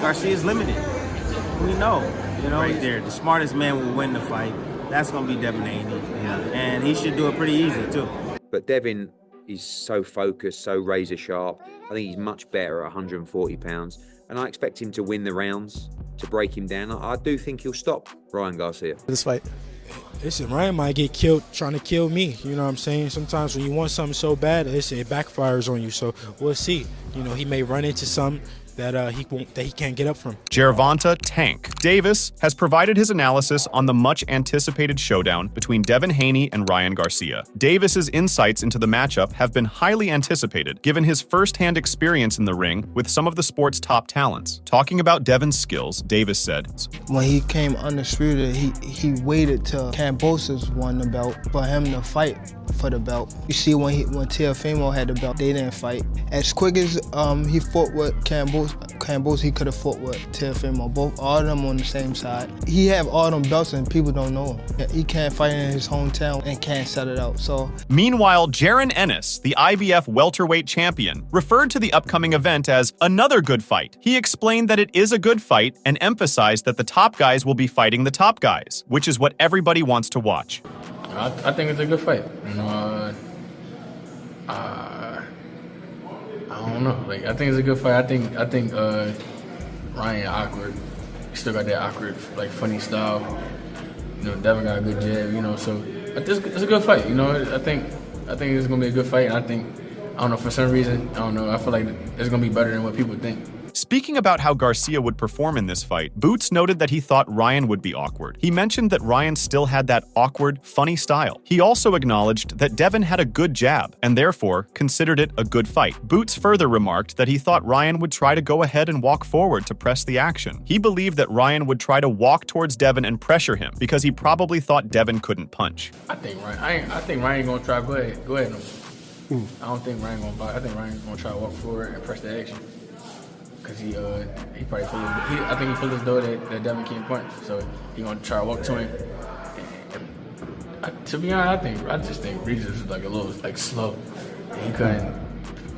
Garcia's limited. We know, right there, the smartest man will win the fight. That's going to be Devin Haney. Yeah. And he should do it pretty easy, too. But Devin is so focused, so razor sharp. I think he's much better at 140 pounds. And I expect him to win the rounds, to break him down. I do think he'll stop Ryan Garcia. This fight. Listen, Ryan might get killed trying to kill me. You know what I'm saying? Sometimes when you want something so bad, it backfires on you. So we'll see. He may run into something that he can't get up from. Gervonta Tank Davis has provided his analysis on the much-anticipated showdown between Devin Haney and Ryan Garcia. Davis's insights into the matchup have been highly anticipated, given his first-hand experience in the ring with some of the sport's top talents. Talking about Devin's skills, Davis said, "When he came undisputed, he waited till Kambosos won the belt for him to fight for the belt. You see, when Teofimo had the belt, they didn't fight. As quick as he fought with Kambosos, he could have fought with Teofimo. All of them on the same side. He have all them belts and people don't know him. He can't fight in his hometown and can't set it out. So." Meanwhile, Jaron Ennis, the IBF welterweight champion, referred to the upcoming event as another good fight. He explained that it is a good fight and emphasized that the top guys will be fighting the top guys, which is what everybody wants to watch. I think it's a good fight. I don't know. I think it's a good fight. I think Ryan awkward. He still got that awkward, funny style. Devin got a good jab. So it's a good fight. I think it's gonna be a good fight. And I don't know, for some reason, I feel like it's gonna be better than what people think. Speaking about how Garcia would perform in this fight, Boots noted that he thought Ryan would be awkward. He mentioned that Ryan still had that awkward, funny style. He also acknowledged that Devin had a good jab, and therefore considered it a good fight. Boots further remarked that he thought Ryan would try to go ahead and walk forward to press the action. He believed that Ryan would try to walk towards Devin and pressure him, because he probably thought Devin couldn't punch. I think Ryan gonna try. Go ahead. I don't think Ryan gonna fight. I think Ryan's gonna try to walk forward and press the action. Because he probably I think he feels as though that Devin can't punch, so he gonna try to walk to him. To be honest, I just think Regis was a little slow. He couldn't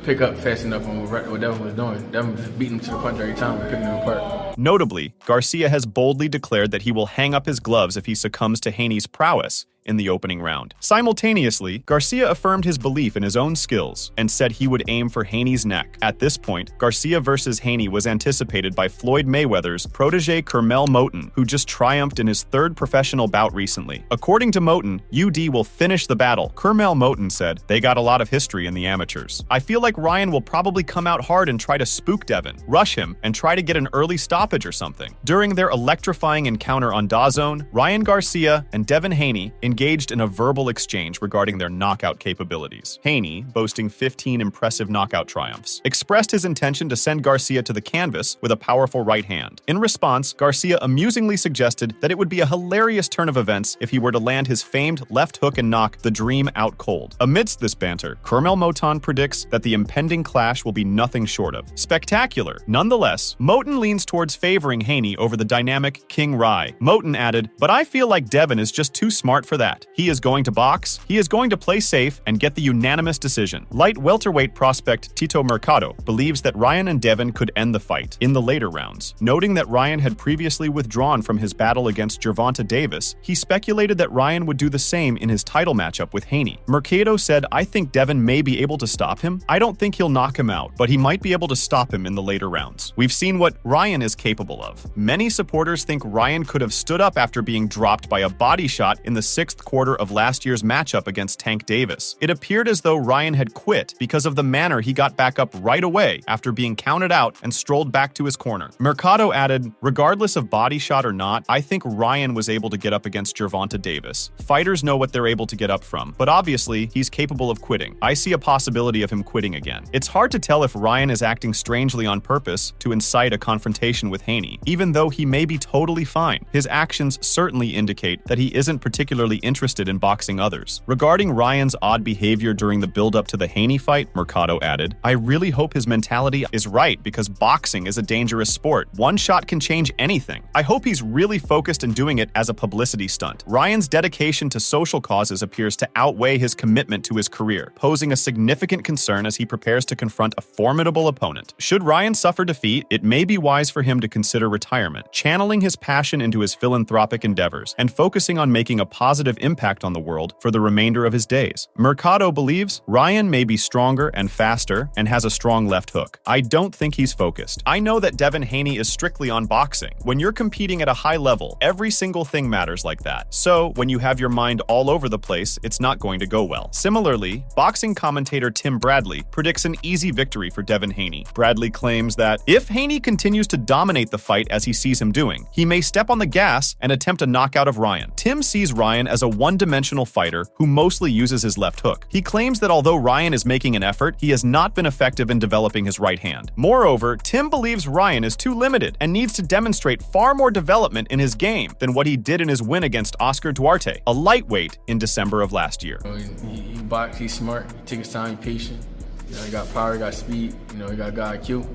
pick up fast enough on what Devin was doing. Devin was just beating him to the punch every time and picking him apart. Notably, Garcia has boldly declared that he will hang up his gloves if he succumbs to Haney's prowess in the opening round. Simultaneously, Garcia affirmed his belief in his own skills and said he would aim for Haney's neck. At this point, Garcia versus Haney was anticipated by Floyd Mayweather's protege Kermel Moton, who just triumphed in his third professional bout recently. According to Moton, UD will finish the battle. Kermel Moton said, "They got a lot of history in the amateurs. I feel like Ryan will probably come out hard and try to spook Devin, rush him, and try to get an early stoppage or something." During their electrifying encounter on DAZN, Ryan Garcia and Devin Haney engaged in a verbal exchange regarding their knockout capabilities. Haney, boasting 15 impressive knockout triumphs, expressed his intention to send Garcia to the canvas with a powerful right hand. In response, Garcia amusingly suggested that it would be a hilarious turn of events if he were to land his famed left hook and knock the Dream out cold. Amidst this banter, Kermel Moton predicts that the impending clash will be nothing short of spectacular. Nonetheless, Moton leans towards favoring Haney over the dynamic King Rai. Moton added, "But I feel like Devin is just too smart for that. He is going to box, he is going to play safe, and get the unanimous decision." Light welterweight prospect Tito Mercado believes that Ryan and Devin could end the fight in the later rounds. Noting that Ryan had previously withdrawn from his battle against Gervonta Davis, he speculated that Ryan would do the same in his title matchup with Haney. Mercado said, "I think Devin may be able to stop him. I don't think he'll knock him out, but he might be able to stop him in the later rounds. We've seen what Ryan is capable of." Many supporters think Ryan could have stood up after being dropped by a body shot in the sixth quarter of last year's matchup against Tank Davis. It appeared as though Ryan had quit because of the manner he got back up right away after being counted out and strolled back to his corner. Mercado added, "Regardless of body shot or not, I think Ryan was able to get up against Gervonta Davis. Fighters know what they're able to get up from, but obviously he's capable of quitting. I see a possibility of him quitting again." It's hard to tell if Ryan is acting strangely on purpose to incite a confrontation with Haney, even though he may be totally fine. His actions certainly indicate that he isn't particularly interested in boxing others. Regarding Ryan's odd behavior during the build-up to the Haney fight, Mercado added, "I really hope his mentality is right because boxing is a dangerous sport. One shot can change anything. I hope he's really focused and doing it as a publicity stunt. Ryan's dedication to social causes appears to outweigh his commitment to his career, posing a significant concern as he prepares to confront a formidable opponent. Should Ryan suffer defeat, it may be wise for him to consider retirement, channeling his passion into his philanthropic endeavors, and focusing on making a positive impact on the world for the remainder of his days." Mercado believes Ryan may be stronger and faster and has a strong left hook. "I don't think he's focused. I know that Devin Haney is strictly on boxing. When you're competing at a high level, every single thing matters like that. So, when you have your mind all over the place, it's not going to go well." Similarly, boxing commentator Tim Bradley predicts an easy victory for Devin Haney. Bradley claims that if Haney continues to dominate the fight as he sees him doing, he may step on the gas and attempt a knockout of Ryan. Tim sees Ryan as a one-dimensional fighter who mostly uses his left hook. He claims that although Ryan is making an effort, he has not been effective in developing his right hand. Moreover, Tim believes Ryan is too limited and needs to demonstrate far more development in his game than what he did in his win against Oscar Duarte, a lightweight, in December of last year. He box, he's smart, he takes his time, he's patient. He got power, he got speed, he got good IQ.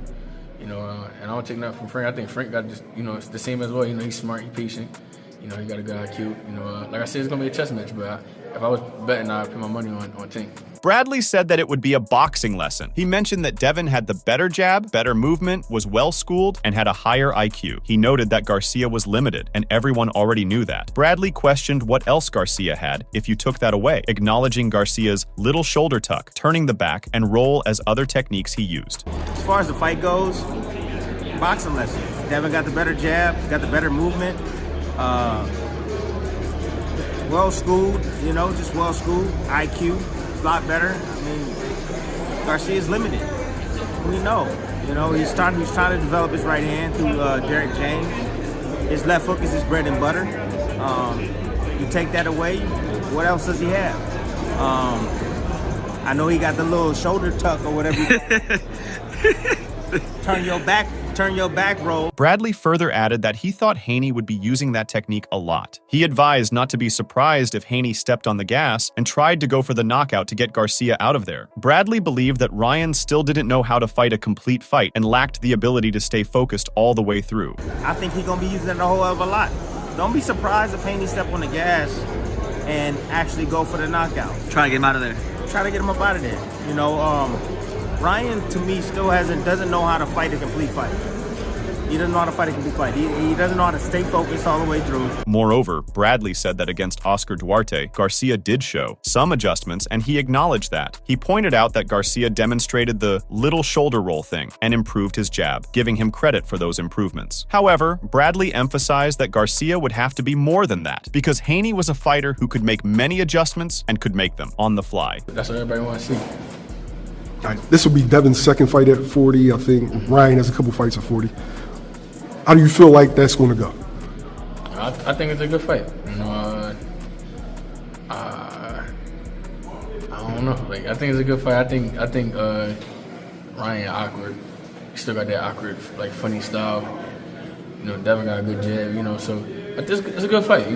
And I don't take nothing from Frank. I think Frank got just, it's the same as well. He's smart, he's patient. He got a good IQ. Like I said, it's gonna be a chess match, but if I was betting, I'd put my money on Tank. Bradley said that it would be a boxing lesson. He mentioned that Devin had the better jab, better movement, was well-schooled, and had a higher IQ. He noted that Garcia was limited, and everyone already knew that. Bradley questioned what else Garcia had if you took that away, acknowledging Garcia's little shoulder tuck, turning the back, and roll as other techniques he used. As far as the fight goes, boxing lesson. Devin got the better jab, got the better movement. Well-schooled, just well-schooled. IQ, a lot better. I mean, Garcia's limited. We know. He's trying to develop his right hand through Derek James. His left hook is his bread and butter. You take that away, what else does he have? I know he got the little shoulder tuck or whatever. Turn your back roll. Bradley further added that he thought Haney would be using that technique a lot. He advised not to be surprised if Haney stepped on the gas and tried to go for the knockout to get Garcia out of there. Bradley believed that Ryan still didn't know how to fight a complete fight and lacked the ability to stay focused all the way through. I think he's going to be using it a whole hell of a lot. Don't be surprised if Haney step on the gas and actually go for the knockout. Try to get him out of there. Try to get him up out of there. Ryan, to me, still doesn't know how to fight a complete fight. He doesn't know how to fight a complete fight. He doesn't know how to stay focused all the way through. Moreover, Bradley said that against Oscar Duarte, Garcia did show some adjustments, and he acknowledged that. He pointed out that Garcia demonstrated the little shoulder roll thing and improved his jab, giving him credit for those improvements. However, Bradley emphasized that Garcia would have to be more than that, because Haney was a fighter who could make many adjustments and could make them on the fly. That's what everybody wants to see. All right, this will be Devin's second fight at 40. I think Ryan has a couple fights at 40. How do you feel like that's going to go? I think it's a good fight. I don't know. I think it's a good fight. I think Ryan awkward. He still got that awkward, funny style. Devin got a good jab. So it's a good fight.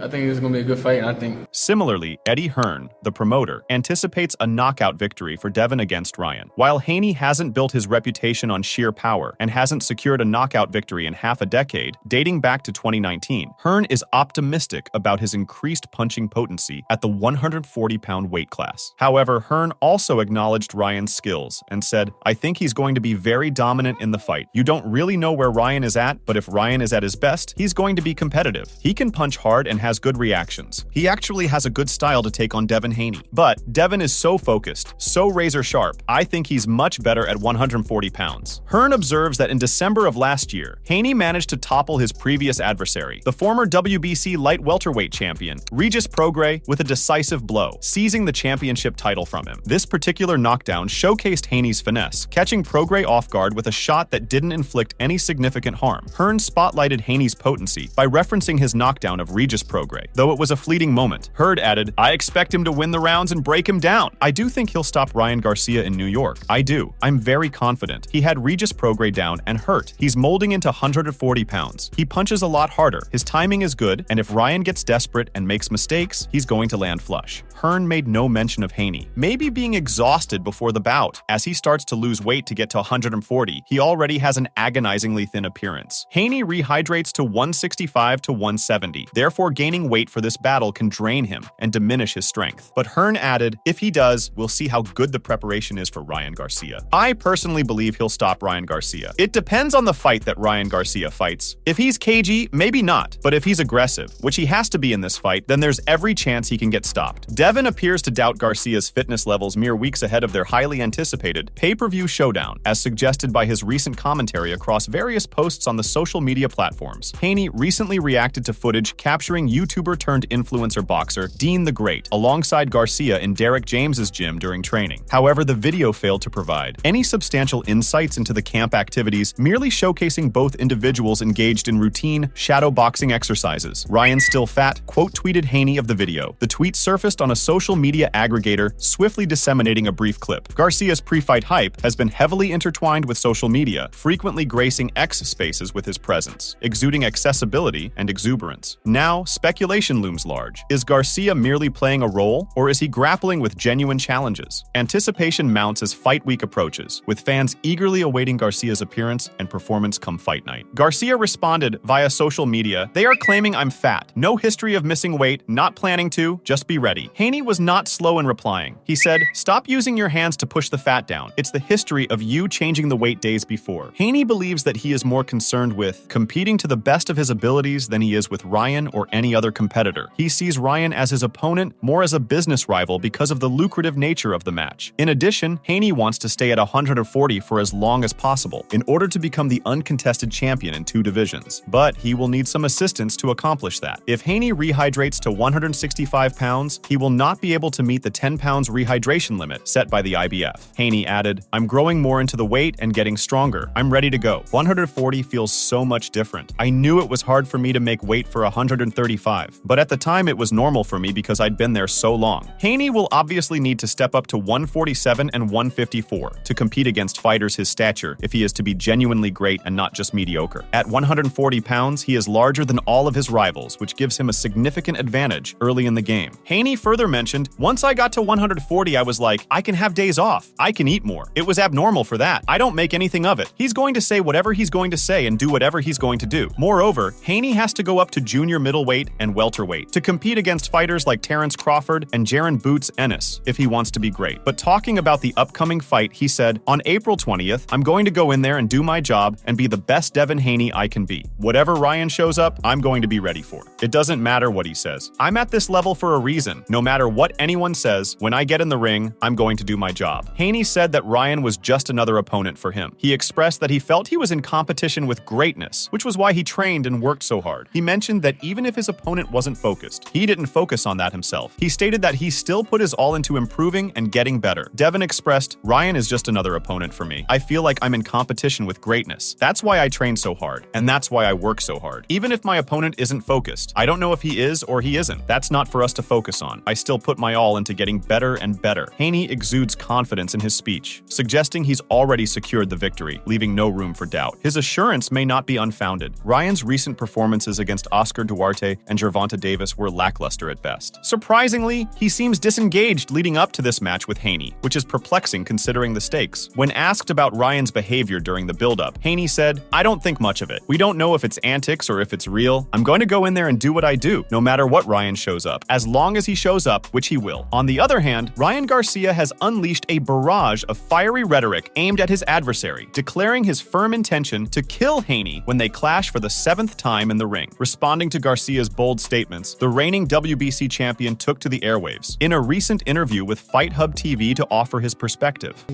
I think it's going to be a good fight, and I think... Similarly, Eddie Hearn, the promoter, anticipates a knockout victory for Devin against Ryan. While Haney hasn't built his reputation on sheer power and hasn't secured a knockout victory in half a decade, dating back to 2019, Hearn is optimistic about his increased punching potency at the 140-pound weight class. However, Hearn also acknowledged Ryan's skills and said, "I think he's going to be very dominant in the fight. You don't really know where Ryan is at, but if Ryan is at his best, he's going to be competitive. He can punch hard and has good reactions. He actually has a good style to take on Devin Haney. But Devin is so focused, so razor sharp, I think he's much better at 140 pounds. Hearn observes that in December of last year, Haney managed to topple his previous adversary, the former WBC light welterweight champion, Regis Prograis, with a decisive blow, seizing the championship title from him. This particular knockdown showcased Haney's finesse, catching Prograis off guard with a shot that didn't inflict any significant harm. Hearn spotlighted Haney's potency by referencing his knockdown of Regis Prograis Prograis, though it was a fleeting moment. Hurd added, I expect him to win the rounds and break him down. I do think he'll stop Ryan Garcia in New York. I do. I'm very confident. He had Regis Prograis down and hurt. He's molding into 140 pounds. He punches a lot harder. His timing is good, and if Ryan gets desperate and makes mistakes, he's going to land flush. Hearn made no mention of Haney, maybe being exhausted before the bout. As he starts to lose weight to get to 140, he already has an agonizingly thin appearance. Haney rehydrates to 165 to 170, therefore gaining weight for this battle can drain him and diminish his strength. But Hearn added, if he does, we'll see how good the preparation is for Ryan Garcia. I personally believe he'll stop Ryan Garcia. It depends on the fight that Ryan Garcia fights. If he's cagey, maybe not, but if he's aggressive, which he has to be in this fight, then there's every chance he can get stopped. Devin appears to doubt Garcia's fitness levels mere weeks ahead of their highly anticipated pay-per-view showdown, as suggested by his recent commentary across various posts on the social media platforms. Haney recently reacted to footage capturing YouTuber-turned-influencer boxer Dean the Great alongside Garcia in Derek James's gym during training. However, the video failed to provide any substantial insights into the camp activities, merely showcasing both individuals engaged in routine shadow boxing exercises. Ryan Still Fat quote-tweeted Haney of the video. The tweet surfaced on a social media aggregator, swiftly disseminating a brief clip. Garcia's pre-fight hype has been heavily intertwined with social media, frequently gracing X spaces with his presence, exuding accessibility and exuberance. Now, speculation looms large. Is Garcia merely playing a role, or is he grappling with genuine challenges? Anticipation mounts as fight week approaches, with fans eagerly awaiting Garcia's appearance and performance come fight night. Garcia responded via social media, "They are claiming I'm fat. No history of missing weight, not planning to, just be ready." Haney was not slow in replying. He said, "Stop using your hands to push the fat down. It's the history of you changing the weight days before." Haney believes that he is more concerned with competing to the best of his abilities than he is with Ryan or any other competitor. He sees Ryan as his opponent more as a business rival because of the lucrative nature of the match. In addition, Haney wants to stay at 140 for as long as possible in order to become the uncontested champion in 2 divisions. But he will need some assistance to accomplish that. If Haney rehydrates to 165 pounds, he will not be able to meet the 10 pounds rehydration limit set by the IBF. Haney added, "I'm growing more into the weight and getting stronger. I'm ready to go. 140 feels so much different. I knew it was hard for me to make weight for 135, but at the time it was normal for me because I'd been there so long." Haney will obviously need to step up to 147 and 154 to compete against fighters his stature if he is to be genuinely great and not just mediocre. At 140 pounds, he is larger than all of his rivals, which gives him a significant advantage early in the game. Haney further mentioned, "Once I got to 140, I was like, I can have days off. I can eat more. It was abnormal for that. I don't make anything of it. He's going to say whatever he's going to say and do whatever he's going to do." Moreover, Haney has to go up to junior middleweight and welterweight to compete against fighters like Terrence Crawford and Jaron Boots Ennis if he wants to be great. But talking about the upcoming fight, he said, "On April 20th, I'm going to go in there and do my job and be the best Devin Haney I can be. Whatever Ryan shows up, I'm going to be ready for. It doesn't matter what he says. I'm at this level for a reason. No matter what anyone says, when I get in the ring, I'm going to do my job." Haney said that Ryan was just another opponent for him. He expressed that he felt he was in competition with greatness, which was why he trained and worked so hard. He mentioned that even if his opponent wasn't focused, he didn't focus on that himself. He stated that he still put his all into improving and getting better. Devin expressed, "Ryan is just another opponent for me. I feel like I'm in competition with greatness. That's why I train so hard, and that's why I work so hard. Even if my opponent isn't focused, I don't know if he is or he isn't. That's not for us to focus on. I still put my all into getting better and better." Haney exudes confidence in his speech, suggesting he's already secured the victory, leaving no room for doubt. His assurance may not be unfounded. Ryan's recent performances against Oscar Duarte and Gervonta Davis were lackluster at best. Surprisingly, he seems disengaged leading up to this match with Haney, which is perplexing considering the stakes. When asked about Ryan's behavior during the build-up, Haney said, "I don't think much of it. We don't know if it's antics or if it's real. I'm going to go in there and do what I do, no matter what Ryan shows up, as long as he shows up, which he will." On the other hand, Ryan Garcia has unleashed a barrage of fiery rhetoric aimed at his adversary, declaring his firm intention to kill Haney when they clash for the 7th time in the ring. Responding to Garcia's bold statements, the reigning WBC champion took to the airwaves in a recent interview with Fight Hub TV to offer his perspective.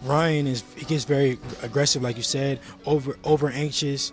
Ryan he gets very aggressive, like you said, over anxious,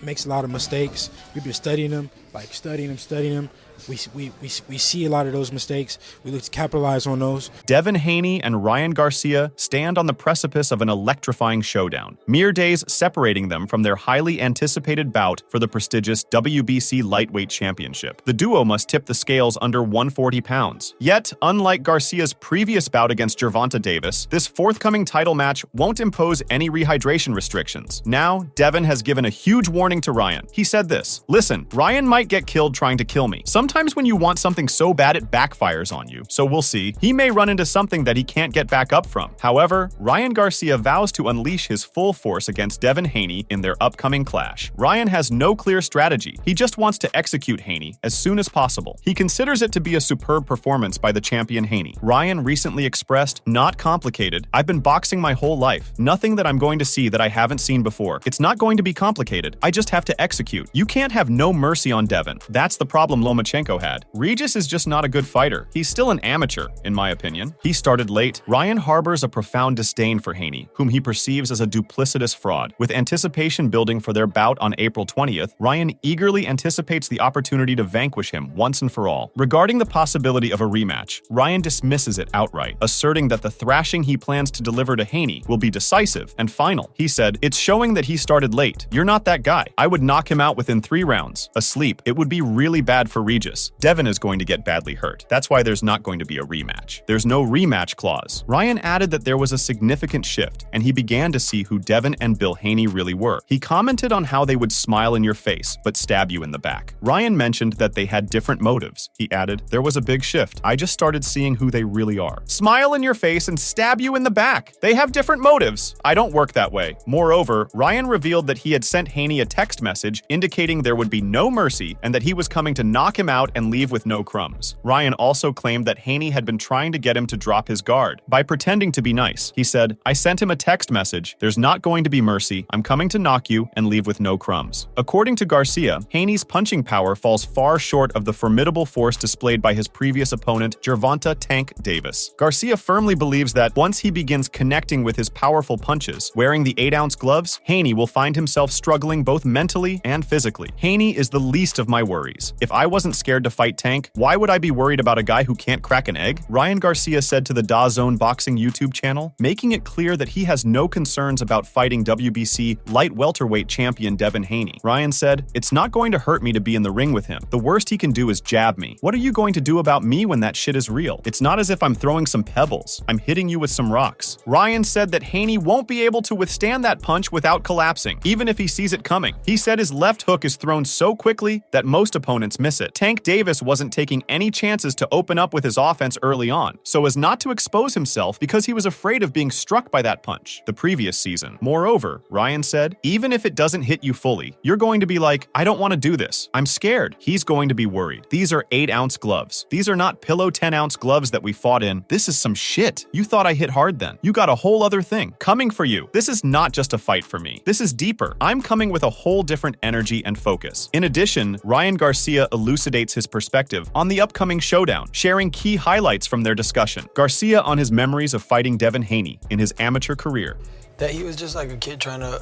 makes a lot of mistakes. We've been studying him, studying him, we see a lot of those mistakes. We look to capitalize on those. Devin Haney and Ryan Garcia stand on the precipice of an electrifying showdown, mere days separating them from their highly anticipated bout for the prestigious WBC Lightweight Championship. The duo must tip the scales under 140 pounds. Yet, unlike Garcia's previous bout against Gervonta Davis, this forthcoming title match won't impose any rehydration restrictions. Now, Devin has given a huge warning to Ryan. He said this: "Listen, Ryan might get killed trying to kill me. Sometimes when you want something so bad it backfires on you, so we'll see. He may run into something that he can't get back up from." However, Ryan Garcia vows to unleash his full force against Devin Haney in their upcoming clash. Ryan has no clear strategy. He just wants to execute Haney as soon as possible. He considers it to be a superb performance by the champion Haney. Ryan recently expressed, "Not complicated. I've been boxing my whole life. Nothing that I'm going to see that I haven't seen before. It's not going to be complicated. I just have to execute. You can't have no mercy on Devin. That's the problem Lomachenko had. Regis is just not a good fighter. He's still an amateur, in my opinion. He started late." Ryan harbors a profound disdain for Haney, whom he perceives as a duplicitous fraud. With anticipation building for their bout on April 20th, Ryan eagerly anticipates the opportunity to vanquish him once and for all. Regarding the possibility of a rematch, Ryan dismisses it outright, asserting that the thrashing he plans to deliver to Haney will be decisive and final. He said, "It's showing that he started late. You're not that guy. I would knock him out within 3 rounds. Asleep. It would be really bad for Regis. Devin is going to get badly hurt. That's why there's not going to be a rematch. There's no rematch clause." Ryan added that there was a significant shift, and he began to see who Devin and Bill Haney really were. He commented on how they would smile in your face, but stab you in the back. Ryan mentioned that they had different motives. He added, "There was a big shift. I just started seeing who they really are. Smile in your face and stab you in the back. They have different motives. I don't work that way." Moreover, Ryan revealed that he had sent Haney a text message indicating there would be no mercy and that he was coming to knock him out and leave with no crumbs. Ryan also claimed that Haney had been trying to get him to drop his guard by pretending to be nice. He said, "I sent him a text message. There's not going to be mercy. I'm coming to knock you and leave with no crumbs." According to Garcia, Haney's punching power falls far short of the formidable force displayed by his previous opponent, Gervonta "Tank" Davis. Garcia firmly believes that once he begins connecting with his powerful punches, wearing the 8-ounce gloves, Haney will find himself struggling both mentally and physically. "Haney is the least of my worries. If I wasn't scared to fight Tank, why would I be worried about a guy who can't crack an egg?" Ryan Garcia said to the DAZN Boxing YouTube channel, making it clear that he has no concerns about fighting WBC light welterweight champion Devin Haney. Ryan said, "It's not going to hurt me to be in the ring with him. The worst he can do is jab me. What are you going to do about me when that shit is real? It's not as if I'm throwing some pebbles. I'm hitting you with some rocks." Ryan said that Haney won't be able to withstand that punch without collapsing, even if he sees it coming. He said his left hook is thrown so quickly that most opponents miss it. Tank Davis wasn't taking any chances to open up with his offense early on, so as not to expose himself because he was afraid of being struck by that punch the previous season. Moreover, Ryan said, "Even if it doesn't hit you fully, you're going to be like, 'I don't want to do this. I'm scared.' He's going to be worried. These are 8-ounce gloves. These are not pillow 10-ounce gloves that we fought in. This is some shit. You thought I hit hard then. You got a whole other thing coming for you. This is not just a fight for me. This is deeper. I'm coming with a whole different energy and focus." In addition, Ryan Garcia elucidates his perspective on the upcoming showdown, sharing key highlights from their discussion. Garcia on his memories of fighting Devin Haney in his amateur career. That he was just like a kid trying to,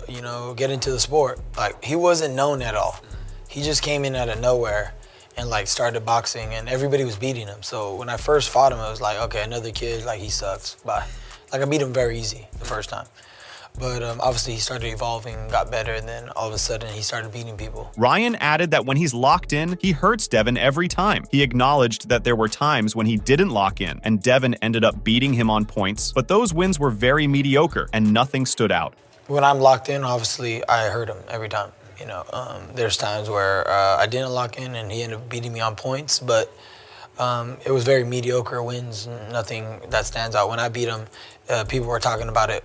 get into the sport. Like, he wasn't known at all. He just came in out of nowhere and like started boxing, and everybody was beating him. So when I first fought him, I was like, okay, another kid, like, he sucks. Bye. Like, I beat him very easy the first time. But obviously he started evolving, got better, and then all of a sudden he started beating people. Ryan added that when he's locked in, he hurts Devin every time. He acknowledged that there were times when he didn't lock in, and Devin ended up beating him on points, but those wins were very mediocre, and nothing stood out. When I'm locked in, obviously I hurt him every time. There's times where I didn't lock in and he ended up beating me on points, but it was very mediocre wins, nothing that stands out. When I beat him, people were talking about it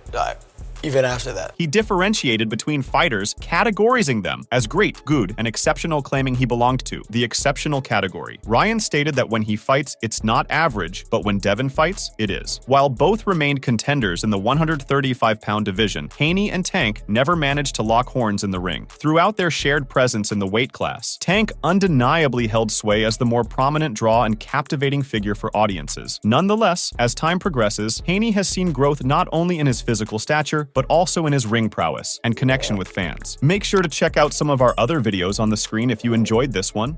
even after that. He differentiated between fighters, categorizing them as great, good, and exceptional, claiming he belonged to the exceptional category. Ryan stated that when he fights, it's not average, but when Devin fights, it is. While both remained contenders in the 135-pound division, Haney and Tank never managed to lock horns in the ring. Throughout their shared presence in the weight class, Tank undeniably held sway as the more prominent draw and captivating figure for audiences. Nonetheless, as time progresses, Haney has seen growth not only in his physical stature, but also in his ring prowess and connection with fans. Make sure to check out some of our other videos on the screen if you enjoyed this one.